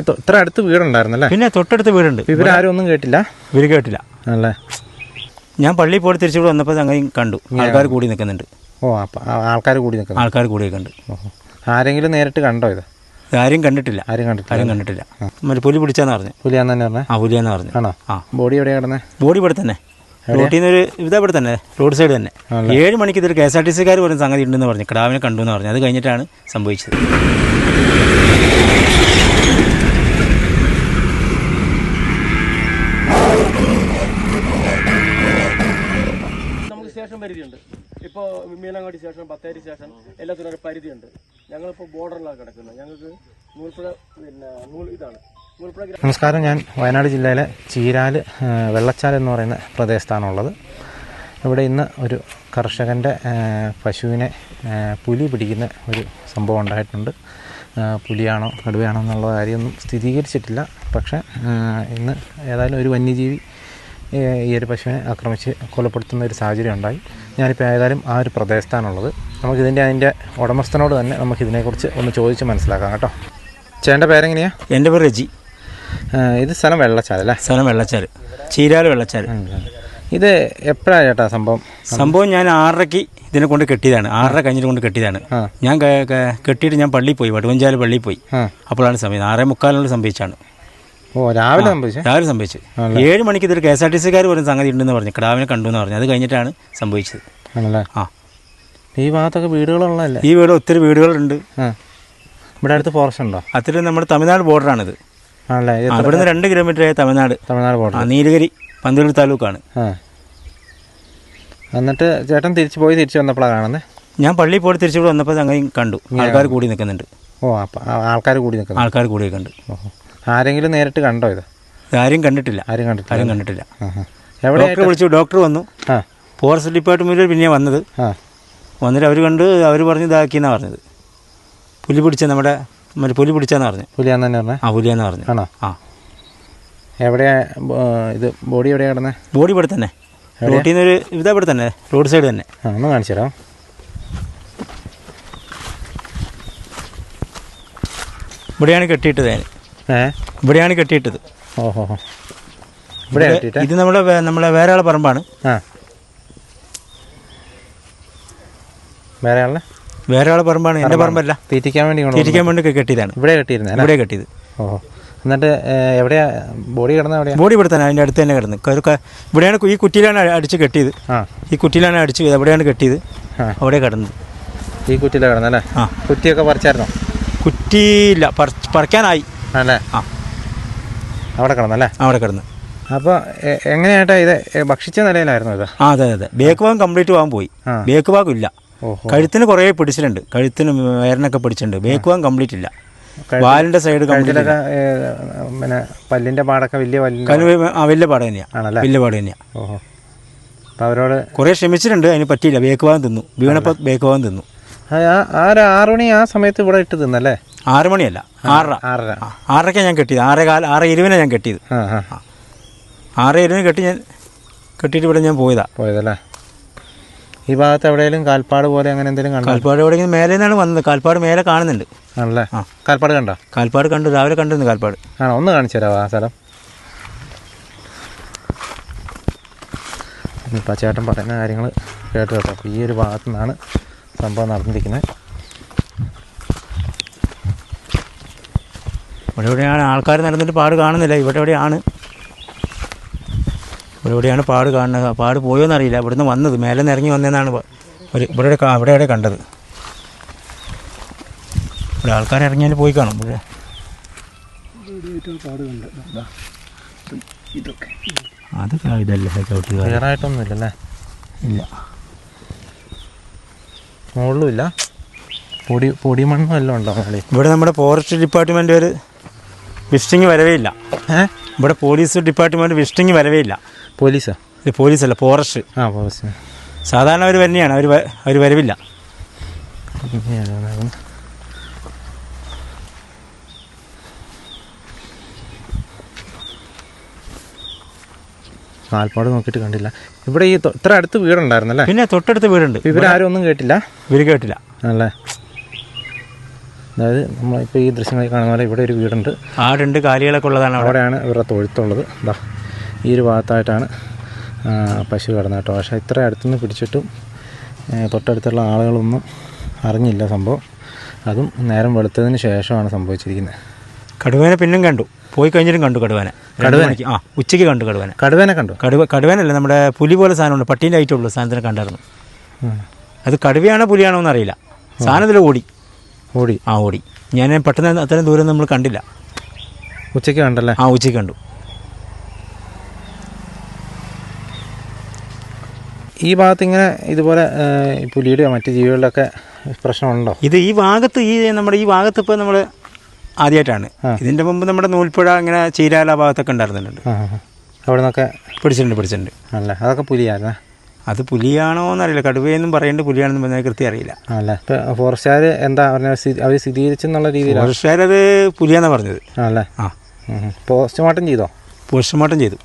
ഇത്ര അടുത്ത് വീടുണ്ടായിരുന്നല്ലേ? പിന്നെ തൊട്ടടുത്ത് വീടുണ്ട്. ഇവരാരും ഒന്നും കേട്ടില്ല? ഇവർ കേട്ടില്ല അല്ലേ? ഞാൻ പള്ളിയിൽ പോയി തിരിച്ചു കൂടെ വന്നപ്പോൾ അങ്ങനെ കണ്ടു ആൾക്കാർ കൂടി നിൽക്കുന്നുണ്ട്. ഓ, അപ്പം ആൾക്കാർ കൂടി നിൽക്കുന്നു. ആൾക്കാർ കൂടിയൊക്കെ ഉണ്ട്. ആരെങ്കിലും നേരിട്ട് കണ്ടോ ഇത്? ആരും കണ്ടിട്ടില്ല. ആരും കണ്ടിട്ടില്ല. മറ്റേ പുലി പിടിച്ചാന്ന് പറഞ്ഞു. പുലിയാന്ന് തന്നെ പറഞ്ഞേ? ആ, പുലിയാന്ന് പറഞ്ഞു. ആണോ? ആ. ബോഡി എവിടെയാണ് കിടന്നത്? ബോഡി ഇവിടെ തന്നെ, റോട്ടിൽ നിന്നൊരു ഇവിടെ തന്നെ, റോഡ് സൈഡ് തന്നെ. 7 മണിക്ക് ഇതൊരു KSRTC പറഞ്ഞ സംഗതി ഉണ്ടെന്ന് പറഞ്ഞു. കിടാവിനെ കണ്ടു എന്ന് പറഞ്ഞു. അത് കഴിഞ്ഞിട്ടാണ് സംഭവിച്ചത്. നമുക്ക് സ്റ്റേഷൻ പരിധിയുണ്ട്. ഇപ്പോൾ മീനങ്ങാടി സ്റ്റേഷൻ, ബത്തേരി സ്റ്റേഷൻ എല്ലാത്തിനും ഒരു പരിധിയുണ്ട്. ഞങ്ങളിപ്പോൾ ബോർഡറിലാണ് കിടക്കുന്നത്. ഞങ്ങൾക്ക് നൂൽപ്പുഴ ഇതാണ് നൂൽപ്പുഴ. നമസ്കാരം. ഞാൻ വയനാട് ജില്ലയിലെ ചീരാല് വെള്ളച്ചാൽ എന്ന് പറയുന്ന പ്രദേശത്താണുള്ളത്. ഇവിടെ ഇന്ന് ഒരു കർഷകൻ്റെ പശുവിനെ പുലി പിടിക്കുന്ന ഒരു സംഭവം ഉണ്ടായിട്ടുണ്ട്. പുലിയാണോ കടുവയാണോ എന്നുള്ള കാര്യമൊന്നും സ്ഥിരീകരിച്ചിട്ടില്ല. പക്ഷേ ഇന്ന് ഏതായാലും ഒരു വന്യജീവി ഈ ഒരു പശുവിനെ ആക്രമിച്ച് കൊലപ്പെടുത്തുന്ന ഒരു സാഹചര്യം ഉണ്ടായി. ഞാനിപ്പോൾ ഏതായാലും ആ ഒരു പ്രദേശത്താണുള്ളത്. അതിൻ്റെ ഉടമസ്ഥനോട് തന്നെ നമുക്കിതിനെക്കുറിച്ച് ഒന്ന് ചോദിച്ച് മനസ്സിലാക്കാം കേട്ടോ. ചേട്ടൻ്റെ പേരെങ്ങനെയാണ്? എൻ്റെ പേര് രജി. ഇത് സ്ഥലം വെള്ളച്ചാൽ അല്ലേ? സ്ഥലം വെള്ളച്ചാൽ, ചീരാല് വെള്ളച്ചാൽ. ഇത് എപ്പോഴാണ് ചേട്ടാ സംഭവം? ഞാൻ 6:30 ഇതിനെ കൊണ്ട് കെട്ടിയതാണ്. 6:30 കഴിഞ്ഞിട്ട് കൊണ്ട് കെട്ടിയതാണ്. ഞാൻ കെട്ടിയിട്ട് ഞാൻ പള്ളിയിൽ പോയി, വടുവഞ്ചാൽ പള്ളിയിൽ പോയി. അപ്പോഴാണ് സമയം 6:45 സംഭവിച്ചാണ്. ഓ, രാവിലെ സംഭവിച്ചു? രാവിലെ സംഭവിച്ചു. 7 മണിക്ക് ഇതൊരു KSRTC പറഞ്ഞ സംഗതി ഉണ്ടെന്ന് പറഞ്ഞു. കിടാവിനെ കണ്ടു എന്ന് പറഞ്ഞു. അത് കഴിഞ്ഞിട്ടാണ് സംഭവിച്ചത്. ആണല്ലേ? ആ. ഈ ഭാഗത്തൊക്കെ വീടുകളുള്ളതല്ലേ? ഈ വീട് ഒത്തിരി വീടുകളുണ്ട്. ഇവിടെ അടുത്ത് ഫോറസ്റ്റ് ഉണ്ടോ? അത്തിരി നമ്മുടെ തമിഴ്നാട് ബോർഡറാണിത്. ആണല്ലേ? ഇവിടുന്ന് 2 കിലോമീറ്റർ തമിഴ്നാട് ബോർഡർ. നീലഗിരി പന്തലൂർ താലൂക്കാണ്. എന്നിട്ട് ചേട്ടൻ തിരിച്ചു വന്നപ്പോഴാണ് കാണുന്നത്? ഞാൻ പള്ളിയിൽ പോയി തിരിച്ചു കൂടെ വന്നപ്പോൾ അങ്ങനെ കണ്ടു ആൾക്കാർ കൂടി നിൽക്കുന്നുണ്ട്. ഓ, അപ്പം ആൾക്കാർ കൂടിയൊക്കെ ഉണ്ട്. ആരെങ്കിലും നേരിട്ട് കണ്ടോ ഇത്? ആരും കണ്ടിട്ടില്ല. എവിടെ ഡോക്ടറെ വിളിച്ചു. ഡോക്ടർ വന്നു. ഫോറസ്റ്റ് ഡിപ്പാർട്ട്മെൻറ്റിൽ പിന്നെ വന്നിട്ട് അവർ കണ്ട് അവർ പറഞ്ഞ് ഇതാക്കിയെന്നാണ് പറഞ്ഞത്. പുലി പിടിച്ചാന്ന് പറഞ്ഞു. പുലിയാന്ന് തന്നെ പറഞ്ഞേ? ആ, പുലിയാന്ന് പറഞ്ഞു. ആണോ? ആ. എവിടെയാ ഇത്? ബോഡി എവിടെയാണ് കിടന്നത്? ബോഡി ഇവിടെ തന്നെ, റോട്ടിൽ നിന്നൊരു ഇവിടെ തന്നെ, റോഡ് സൈഡ് തന്നെ. ഒന്ന് കാണിച്ചു തരാം. ഇവിടെയാണ് കെട്ടിയിട്ടത്. ഇവിടെയാണ് കെട്ടിയിട്ടത്. ഓഹോ. ഇവിടെ ഇത് നമ്മളെ വേറെ ആളെ പറമ്പാണ്. വേറെ ആളെ പറമ്പാണ്, എൻ്റെ പറമ്പല്ല. തീറ്റിക്കാൻ വേണ്ടി കെട്ടിയതാണ്. ഇവിടെ കെട്ടിയത്. ഓഹോ. എന്നിട്ട് എവിടെയാ ബോഡി കിടന്നത്? ബോഡി ഇവിടെ തന്നെ, അതിൻ്റെ അടുത്ത് തന്നെ കിടന്ന്. ഇവിടെയാണ്, ഈ കുറ്റിയിലാണ് അടിച്ച് കെട്ടിയത്. എവിടെയാണ് കെട്ടിയത്, അവിടെ കിടന്നത്. ഈ കുറ്റിയിലാണ് കിടന്നല്ലേ? ആ. കുറ്റിയൊക്കെ പറിച്ചായിരുന്നോ? കുറ്റിയില്ല, പറിക്കാനായി. അല്ലേ? ആ. അവിടെ കിടന്നല്ലേ? അവിടെ കിടന്ന്. അപ്പോൾ എങ്ങനെയായിട്ടാ ഇത് ഭക്ഷിച്ച നിലയിലായിരുന്നു ഇത്? ആ, അതെ. ബേക്ക് ഭാഗം കംപ്ലീറ്റ് ഭാഗം പോയി. ബേക്ക് ഭാഗം ഇല്ല. കഴുത്തിന് കുറേ പിടിച്ചിട്ടുണ്ട്. കഴുത്തിന് വേരനൊക്കെ പിടിച്ചിട്ടുണ്ട്. ബേക്ക് ഭാഗം കംപ്ലീറ്റ് ഇല്ല. വാലിന്റെ സൈഡ് പിന്നെ പല്ലിന്റെ പാടൊക്കെ വലിയ പാട് തന്നെയാണ്. ഓഹോ. അപ്പോൾ അവരോട് കുറേ ശ്രമിച്ചിട്ടുണ്ട്, അതിന് പറ്റിയില്ല. ബേക്ക് ഭാഗം തിന്നു. വീണപ്പോൾ ബേക്ക് ഭാഗം തിന്നു. 6 മണി ആ സമയത്ത് ഇവിടെ ഇട്ട് തിന്നല്ലേ? 6 മണിയല്ല, 6:30 ഞാൻ കെട്ടിയത്. 6:20 ഞാൻ കെട്ടിയത്. 6:20 കെട്ടിയിട്ട് ഇവിടെ ഞാൻ പോയതല്ലേ? ഈ ഭാഗത്ത് എവിടെയെങ്കിലും കാൽപ്പാട് പോലെ അങ്ങനെ എന്തെങ്കിലും കണ്ടോ? കാൽപ്പാട് എവിടെയെങ്കിലും മേലെ നിന്നാണ് വന്നത്. കാൽപ്പാട് മേലെ കാണുന്നുണ്ട്. ആണല്ലേ? കാൽപ്പാട് കണ്ടോ? കാൽപ്പാട് കണ്ടു, രാവിലെ കണ്ടിരുന്നു കാൽപ്പാട്. ആണോ? ഒന്ന് കാണിച്ചു തരാമോ ആ സ്ഥലം? ഇപ്പം ചേട്ടൻ പറയുന്ന കാര്യങ്ങൾ കേട്ട് കേട്ടോ. അപ്പോൾ ഈ ഒരു ഭാഗത്തു നിന്നാണ് സംഭവം നടന്നിരിക്കുന്നത്. ഇവിടെയാണ് ആൾക്കാർ നടന്നിട്ട് പാട് കാണുന്നില്ല. ഇവിടെയാണ് പാട് കാണുന്നത്. പാട് പോയോന്നറിയില്ല. ഇവിടുന്ന് വന്നത് മേലെ നിന്ന് ഇറങ്ങി വന്നതെന്നാണ് ഇവിടെ കണ്ടത്. ഇവിടെ ആൾക്കാർ ഇറങ്ങിയാൽ പോയി കാണും. ഇവിടെ അതൊക്കെ ഇതല്ലേ ക്ലിയറായിട്ടൊന്നുമില്ലല്ലേ? ഇല്ല. മുകളിലുമില്ല. പൊടി മണ്ണും എല്ലാം ഉണ്ടോ? ഇവിടെ നമ്മുടെ ഫോറസ്റ്റ് ഡിപ്പാർട്ട്മെൻറ്റ് ഒരു വിസിറ്റിംഗ് വരവേ ഇല്ല. ഇവിടെ പോലീസ് ഡിപ്പാർട്ട്മെൻറ്റ് വിസിറ്റിംഗ് വരവേ ഇല്ല. പോലീസല്ല, ഫോറസ്റ്റ്. ഫോറസ്റ്റ് സാധാരണ അവർ തന്നെയാണ്, അവർ വരവില്ല. കാൽപ്പാട് നോക്കിയിട്ട് കണ്ടില്ല. ഇവിടെ ഈ ഇത്ര അടുത്ത് വീടുണ്ടായിരുന്നല്ലേ? പിന്നെ തൊട്ടടുത്ത് വീടുണ്ട്. ഇവരാരും ഒന്നും കേട്ടില്ല? ഇവർ കേട്ടില്ല. അല്ലേ? അതായത് നമ്മളിപ്പോൾ ഈ ദൃശ്യങ്ങളിൽ കാണുന്ന പോലെ ഇവിടെ ഒരു വീടുണ്ട്, ആടുണ്ട്, കാലികളൊക്കെ ഉള്ളതാണ്. അവിടെയാണ് ഇവരുടെ തൊഴുത്തുള്ളത്. ഇതാ ഈ ഒരു ഭാഗത്തായിട്ടാണ് പശു കിടന്നത് കേട്ടോ. പക്ഷേ ഇത്ര അടുത്തുനിന്ന് പിടിച്ചിട്ടും തൊട്ടടുത്തുള്ള ആളുകളൊന്നും അറിഞ്ഞില്ല സംഭവം. അതും നേരം വെളുത്തതിന് ശേഷമാണ് സംഭവിച്ചിരിക്കുന്നത്. കടുവേനെ പിന്നും കണ്ടു, പോയി കഴിഞ്ഞിട്ടും കണ്ടു കടുവേനെ. ഉച്ചയ്ക്ക് കണ്ടു കടുവേനെ കണ്ടു. കടുവേനല്ല, നമ്മുടെ പുലി പോലെ സാധനമുണ്ട്, പട്ടീൻ്റെ ഐറ്റമുള്ള സാധനത്തിനെ കണ്ടായിരുന്നു. അത് കടുവയാണോ പുലിയാണോ എന്നറിയില്ല. സാധനത്തിൽ ഓടി. ഞാൻ പെട്ടെന്ന് അത്രയും ദൂരം നമ്മൾ കണ്ടില്ല. ഉച്ചയ്ക്ക് കണ്ടല്ലേ? ഉച്ചയ്ക്ക് കണ്ടു. ഈ ഭാഗത്ത് ഇങ്ങനെ ഇതുപോലെ പുലിയുടെ മറ്റു ജീവികളുടെയൊക്കെ പ്രശ്നമുണ്ടോ? ഈ ഭാഗത്ത് നമ്മുടെ ഈ ഭാഗത്ത് ഇപ്പോൾ നമ്മൾ ആദ്യമായിട്ടാണ്. ഇതിൻ്റെ മുമ്പ് നമ്മുടെ നൂൽപ്പുഴ ഇങ്ങനെ ചീരാല ഭാഗത്തൊക്കെ ഉണ്ടായിരുന്നുണ്ട്. അവിടെ നിന്നൊക്കെ പിടിച്ചിട്ടുണ്ട്. അല്ലേ? അതൊക്കെ പുലിയായിരുന്നേ? അത് പുലിയാണോ എന്നറിയില്ല, കടുവയെന്നും പറയുന്നുണ്ട്, പുലിയാണെന്നും പറഞ്ഞാൽ കൃത്യം അറിയില്ല. അല്ലേ? ഇപ്പോൾ ഫോറസ്റ്റുകാർ എന്താ പറഞ്ഞത്, അവർ സ്ഥിരീകരിച്ചെന്നുള്ള രീതിയിൽ? ഫോറസ്റ്റുകാരത് പുലിയാണെന്നാണ് പറഞ്ഞത്. അല്ലേ? പോസ്റ്റ്മോർട്ടം ചെയ്തോ? പോസ്റ്റ്മോർട്ടം ചെയ്തു.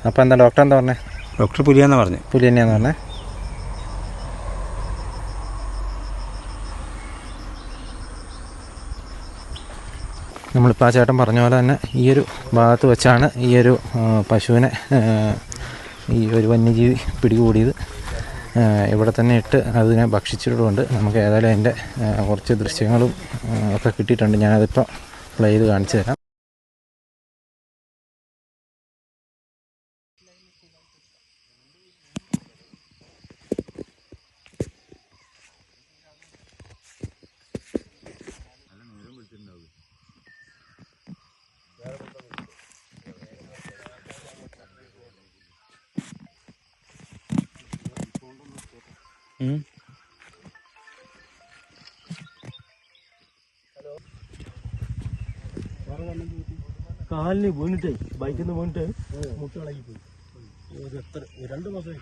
അപ്പോൾ എന്താ ഡോക്ടർ എന്താ പറഞ്ഞത്? ഡോക്ടർ പുലിയാന്നാണ് പറഞ്ഞത്. പുലി തന്നെയാന്ന് പറഞ്ഞത്. നമ്മളിപ്പോൾ ആ ചേട്ടൻ പറഞ്ഞ പോലെ തന്നെ ഈ ഒരു ഭാഗത്ത് വെച്ചാണ് ഈ ഒരു പശുവിനെ ഈ ഒരു വന്യജീവി പിടികൂടിയത്. ഇവിടെ തന്നെ ഇട്ട് അതിനെ ഭക്ഷിച്ചിട്ടുമുണ്ട്. നമുക്ക് ഏതായാലും അതിൻ്റെ കുറച്ച് ദൃശ്യങ്ങളും ഒക്കെ കിട്ടിയിട്ടുണ്ട്. ഞാനതിപ്പോൾ പ്ലേ ചെയ്ത് കാണിച്ചു തരാം. കാലിന് വീണിട്ടേ, ബൈക്കിൽ നിന്ന് വീണിട്ട് മുട്ട ഇളകി പോയി. എത്ര 2 മാസം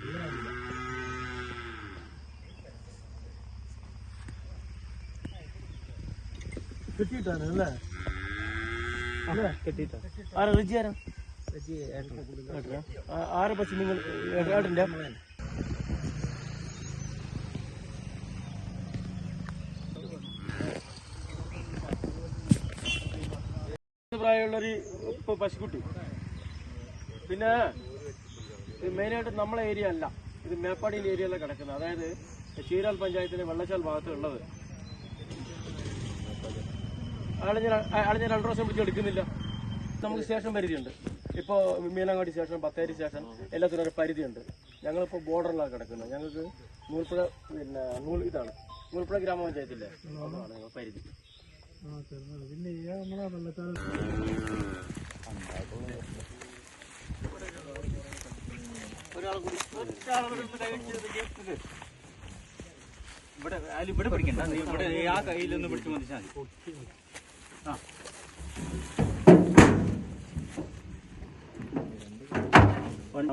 കിട്ടിയിട്ടാണ് അല്ലേ? ആരാ റജി? ആരെ പറ്റി നിങ്ങൾ ഏട്ടൻ്റെ പ്രായമുള്ളൊരു പശുക്കുട്ടി. പിന്നെ മെയിനായിട്ട് നമ്മളെ ഏരിയ അല്ല, ഇത് മേപ്പാടിയിലെ ഏരിയയിലാണ് കിടക്കുന്നത്. അതായത് ചീരാൽ പഞ്ചായത്തിലെ വെള്ളച്ചാൽ ഭാഗത്ത് ഉള്ളത്. അയാളെ ഞാൻ 2 പ്രാവശ്യം പിടിച്ച് എടുക്കുന്നില്ല. നമുക്ക് സ്റ്റേഷൻ പരിധിയുണ്ട്. ഇപ്പോൾ മീനങ്ങാടി സ്റ്റേഷൻ, ബത്തേരി സ്റ്റേഷൻ എല്ലാത്തിനും ഒരു പരിധിയുണ്ട്. ഞങ്ങളിപ്പോൾ ബോർഡറിലാണ് കിടക്കുന്നത്. ഞങ്ങൾക്ക് നൂൽപ്പുഴ ഇതാണ് നൂൽപ്പുഴ ഗ്രാമപഞ്ചായത്തില്ലേ, അതാണ് ഞങ്ങൾ പരിധി. ഇവിടെ പിടിക്കണ്ട, ഇവിടെ ആ കയ്യിലൊന്ന് പിടിച്ചു മതിച്ചാൽ മതി.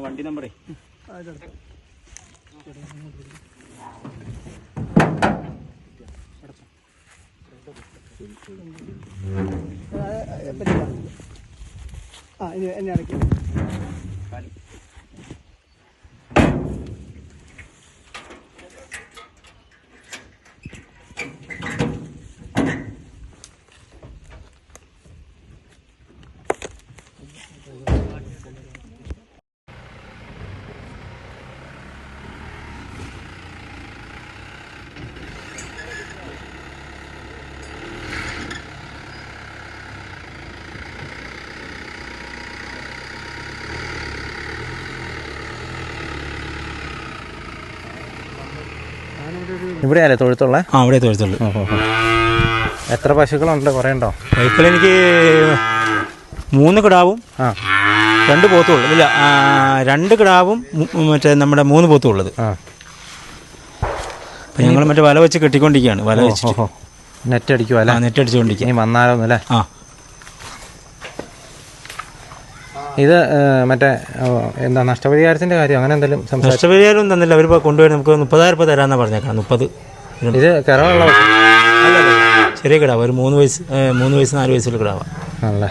വണ്ടി നമ്പറേ എന്നെ അടയ്ക്കും. ഇവിടെയല്ലേ തൊഴുത്തുള്ള? ഇവിടെ തൊഴുത്തുള്ളൂ. എത്ര പശുക്കളുണ്ട്? കുറേ ഉണ്ടോ? ഇപ്പോൾ എനിക്ക് 3 കിടാവും 2 പോത്തും ഉള്ളത്. ഇല്ല, 2 കിടാവും മറ്റേ നമ്മുടെ 3 പോത്തും ഉള്ളത്. അപ്പം ഞങ്ങൾ മറ്റേ വല വെച്ച് കെട്ടിക്കൊണ്ടിരിക്കുകയാണ്. വല വെച്ചിട്ട് നെറ്റ് അടിക്കുമോ? അല്ല, നെറ്റ് അടിച്ചുകൊണ്ടിരിക്കുക. ഇനി വന്നാലോന്നല്ലേ? ഇത് മറ്റേ എന്താ നഷ്ടപരിഹാരത്തിൻ്റെ കാര്യം അങ്ങനെ എന്തെങ്കിലും? നഷ്ടപരിഹാരം തന്നില്ല. അവർ കൊണ്ടുപോയി നമുക്ക് 30,000 രൂപ തരാമെന്നാണ് പറഞ്ഞേക്കണം. 30. ഇത് കിറവുള്ള ചെറിയ കിടാവ്, ഒരു 3 വയസ്സ് 4 വയസ്സുള്ള കിടാവാ. ആണല്ലേ?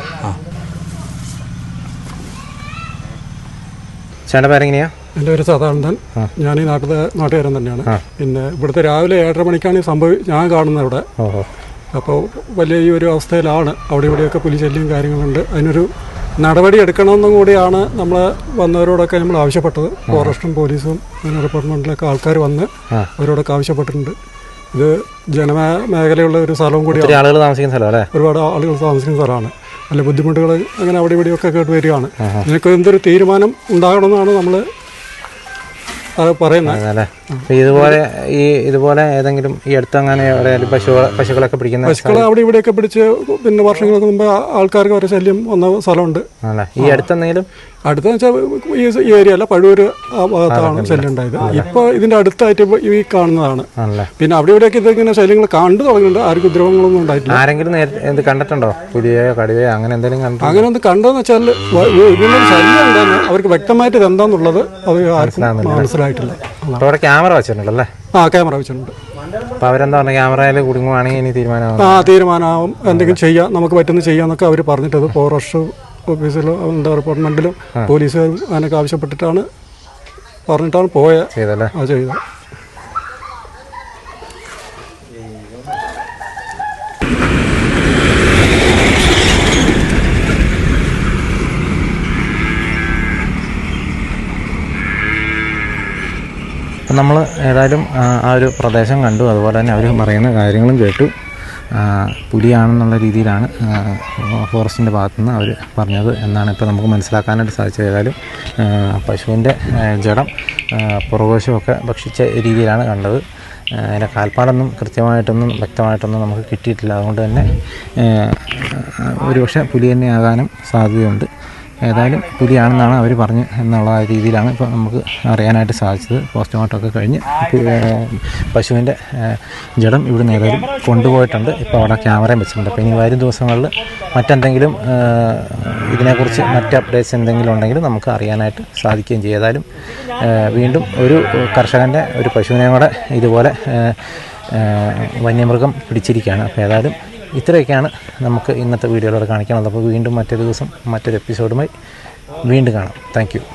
ചേട്ടൻ്റെ പേരെങ്ങനെയാ? എൻ്റെ പേര് സദാനന്ദൻ. ഞാൻ ഈ നാട്ടുകാരൻ തന്നെയാണ്. പിന്നെ ഇവിടുത്തെ രാവിലെ 7:30 മണിക്കാണ് ഞാൻ കാണുന്നത് ഇവിടെ. അപ്പോൾ വലിയ ഈ ഒരു അവസ്ഥയിലാണ്. അവിടെ ഇവിടെയൊക്കെ പുലി ശല്യം കാര്യങ്ങളുണ്ട്. അതിനൊരു നടപടി എടുക്കണമെന്നും കൂടിയാണ് നമ്മൾ വന്നവരോടൊക്കെ നമ്മൾ ആവശ്യപ്പെട്ടത്. ഫോറസ്റ്റും പോലീസും ഡിപ്പാർട്ട്മെൻറ്റിലൊക്കെ ആൾക്കാർ വന്ന് അവരോടൊക്കെ ആവശ്യപ്പെട്ടിട്ടുണ്ട്. ഇത് ജനമേഖലയുള്ള ഒരു സ്ഥലവും കൂടിയാണ്, ആളുകൾ താമസിക്കുന്ന സ്ഥലം അല്ലേ? ഒരുപാട് ആളുകൾ താമസിക്കുന്ന സ്ഥലമാണ്. നല്ല ബുദ്ധിമുട്ടുകൾ അങ്ങനെ അവിടെ ഇവിടെയൊക്കെ കേട്ട് വരികയാണ്. ഇതിനൊക്കെ എന്തൊരു തീരുമാനം ഉണ്ടാകണമെന്നാണ് നമ്മൾ പറയുന്നത്. ഇതുപോലെ ഏതെങ്കിലും ഈ അടുത്ത് അങ്ങനെ പശുക്കളൊക്കെ പിടിക്കുന്ന പശുക്കളെ അവിടെ ഇവിടെയൊക്കെ പിടിച്ച് പിന്നെ വർഷങ്ങൾക്ക് മുമ്പ് ആൾക്കാർക്ക് ഒരു ശല്യം വന്ന സ്ഥലമുണ്ട്. ഈ അടുത്തെന്തെങ്കിലും അടുത്തെന്ന് വെച്ചാൽ ഈ ഏരിയ അല്ല, പഴൂര് ആ ഭാഗത്താണ് ശല്യം ഉണ്ടായത്. ഇപ്പോൾ ഇതിൻ്റെ അടുത്തായിട്ട് ഈ കാണുന്നതാണ്. പിന്നെ അവിടെ ഇവിടെയൊക്കെ ഇതിങ്ങനെ ശല്യങ്ങൾ കണ്ടു തുടങ്ങിയിട്ടുണ്ട്. ആർക്കും ഉപദ്രവങ്ങളൊന്നും ഉണ്ടായിട്ടില്ല. ആരെങ്കിലും കണ്ടിട്ടുണ്ടോ? പുലിയോ കടുവയോ അങ്ങനെ എന്തെങ്കിലും അങ്ങനെ ഒന്ന് കണ്ടതെന്ന് വെച്ചാൽ ഇതിനൊരു ശല്യം ഉണ്ടെന്ന് അവർക്ക് വ്യക്തമായിട്ട് എന്താന്നുള്ളത് അത് ആർക്കും മനസ്സിലായിട്ടില്ല. അവിടെ ക്യാമറ വെച്ചിട്ടുണ്ടല്ലേ? ക്യാമറ വെച്ചിട്ടുണ്ട്. അപ്പോൾ അവരെന്താ പറഞ്ഞാൽ ക്യാമറയിൽ കുടുങ്ങുവാണെങ്കിൽ ഇനി തീരുമാനമാവും, എന്തെങ്കിലും ചെയ്യാം, നമുക്ക് പറ്റുന്നത് ചെയ്യാമെന്നൊക്കെ അവർ പറഞ്ഞിട്ടത് ഫോറസ്റ്റ് ഓഫീസിലും ഡിപ്പാർട്ട്മെൻറ്റിലും പോലീസുകാരും അതിനൊക്കെ ആവശ്യപ്പെട്ടിട്ടാണ് പറഞ്ഞിട്ടാണ് ചെയ്തത്. അപ്പം നമ്മൾ ഏതായാലും ആ ഒരു പ്രദേശം കണ്ടു, അതുപോലെ തന്നെ അവർ പറയുന്ന കാര്യങ്ങളും കേട്ടു. പുലിയാണെന്നുള്ള രീതിയിലാണ് ഫോറസ്റ്റിൻ്റെ ഭാഗത്തുനിന്ന് അവർ പറഞ്ഞത് എന്നാണ് ഇപ്പോൾ നമുക്ക് മനസ്സിലാക്കാനായിട്ട് സാധിച്ചത്. ഏതായാലും പശുവിൻ്റെ ജഡം പുറകുവശമൊക്കെ ഭക്ഷിച്ച രീതിയിലാണ് കണ്ടത്. അതിൻ്റെ കാൽപ്പാടൊന്നും കൃത്യമായിട്ടൊന്നും വ്യക്തമായിട്ടൊന്നും നമുക്ക് കിട്ടിയിട്ടില്ല. അതുകൊണ്ട് തന്നെ ഒരുപക്ഷെ പുലി തന്നെ ആകാനും സാധ്യതയുണ്ട്. ഏതായാലും പുലിയാണെന്നാണ് അവർ പറഞ്ഞ് എന്നുള്ള രീതിയിലാണ് ഇപ്പോൾ നമുക്ക് അറിയാനായിട്ട് സാധിച്ചത്. പോസ്റ്റ്മോർട്ടമൊക്കെ കഴിഞ്ഞ് പശുവിൻ്റെ ജഡം ഇവിടുന്ന് ഏതായാലും കൊണ്ടുപോയിട്ടുണ്ട്. ഇപ്പോൾ അവിടെ ക്യാമറയും വെച്ചിട്ടുണ്ട്. അപ്പോൾ ഇനി വരും ദിവസങ്ങളിൽ മറ്റെന്തെങ്കിലും ഇതിനെക്കുറിച്ച് മറ്റ് അപ്ഡേറ്റ്സ് എന്തെങ്കിലും ഉണ്ടെങ്കിൽ നമുക്ക് അറിയാനായിട്ട് സാധിക്കുകയും ചെയ്യും. ഏതായാലും വീണ്ടും ഒരു കർഷകൻ്റെ ഒരു പശുവിനെ കൂടെ ഇതുപോലെ വന്യമൃഗം പിടിച്ചിരിക്കുകയാണ്. അപ്പോൾ ഏതായാലും ഇത്രയൊക്കെയാണ് നമുക്ക് ഇന്നത്തെ വീഡിയോയിലൂടെ കാണിക്കാനുള്ളത്. അപ്പോൾ വീണ്ടും മറ്റൊരു ദിവസം മറ്റൊരു എപ്പിസോഡുമായി വീണ്ടും കാണാം. Thank you.